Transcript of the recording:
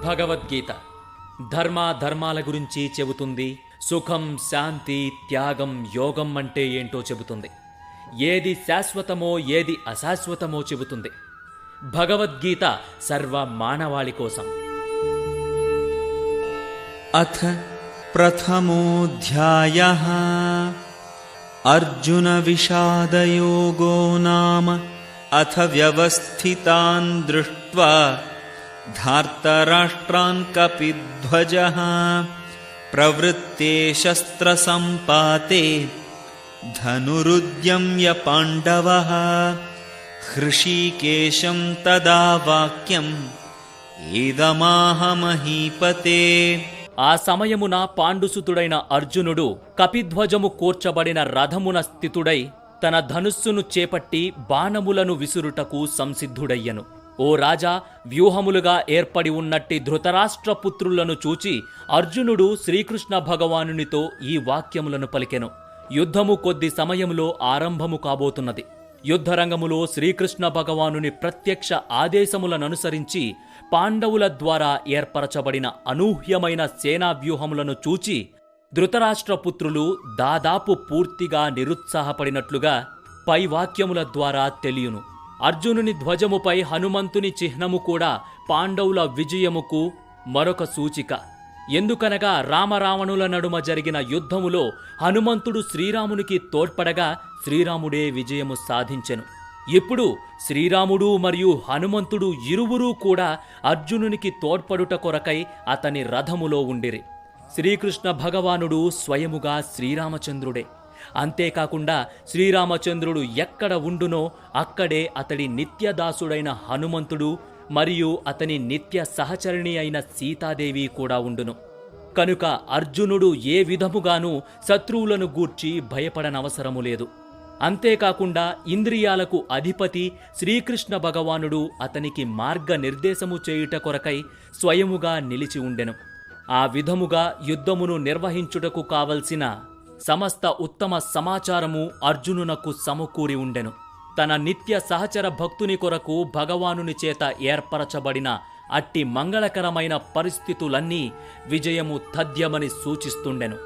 భగవద్గీత ధర్మాల గురించి చెబుతుంది. సుఖం, శాంతి, త్యాగం, యోగం అంటే ఏంటో చెబుతుంది. ఏది శాశ్వతమో ఏది అశాశ్వతమో చెబుతుంది. భగవద్గీత సర్వ మానవాళి కోసం. అథ ప్రథమోऽధ్యాయః అర్జున విషాదయోగో నామ అథ వ్యవస్థితాన్ దృష్ట్వా ధార్తరాష్ట్రాన్ కపిధ్వజః ప్రవృత్తే శస్త్రసంపాతే ధనురుద్యమ్య పాండవః హృషీకేశం తదా వాక్యం ఏదమాహ మహీపతే. ఆ సమయమున పాండుసుతుడైన అర్జునుడు కపిధ్వజము కూర్చబడిన రథమున స్థితుడై తన ధనుస్సును చేపట్టి బాణములను విసురుటకు సంసిద్ధుడయ్యను. ఓ రాజా, వ్యూహములుగా ఏర్పడి ఉన్నట్టి ధృతరాష్ట్రపుత్రులను చూచి అర్జునుడు శ్రీకృష్ణ భగవానునితో ఈ వాక్యములను పలికెను. యుద్ధము కొద్ది సమయములో ఆరంభము కాబోతున్నది. యుద్ధరంగములో శ్రీకృష్ణ భగవానుని ప్రత్యక్ష ఆదేశములననుసరించి పాండవుల ద్వారా ఏర్పరచబడిన అనూహ్యమైన సేనా వ్యూహములను చూచి ధృతరాష్ట్రపుత్రులు దాదాపు పూర్తిగా నిరుత్సాహపడినట్లుగా పై వాక్యముల ద్వారా తెలియును. అర్జునుని ధ్వజముపై హనుమంతుని చిహ్నము కూడా పాండవుల విజయముకు మరొక సూచిక. ఎందుకనగా రామరావణుల నడుమ జరిగిన యుద్ధములో హనుమంతుడు శ్రీరామునికి తోడ్పడగా శ్రీరాముడే విజయము సాధించెను. ఇప్పుడు శ్రీరాముడు మరియు హనుమంతుడు ఇరువురూ కూడా అర్జునునికి తోడ్పడుట కొరకై అతని రథములో ఉండిరి. శ్రీకృష్ణ భగవానుడు స్వయముగా శ్రీరామచంద్రుడే. అంతేకాకుండా శ్రీరామచంద్రుడు ఎక్కడ ఉండునో అక్కడే అతడి నిత్యదాసుడైన హనుమంతుడు మరియు అతని నిత్య సహచరిణి అయిన సీతాదేవి కూడా ఉండును. కనుక అర్జునుడు ఏ విధముగానూ శత్రువులను గూర్చి భయపడనవసరము లేదు. అంతేకాకుండా ఇంద్రియాలకు అధిపతి శ్రీకృష్ణ భగవానుడు అతనికి మార్గనిర్దేశము చేయుట కొరకై స్వయముగా నిలిచి ఉండెను. ఆ విధముగా యుద్ధమును నిర్వహించుటకు కావలసిన సమస్త ఉత్తమ సమాచారము అర్జునునకు సమకూరి ఉండెను. తన నిత్య సహచర భక్తుని కొరకు భగవానుని చేత ఏర్పరచబడిన అట్టి మంగళకరమైన పరిస్థితులన్నీ విజయము తథ్యమని సూచిస్తుండెను.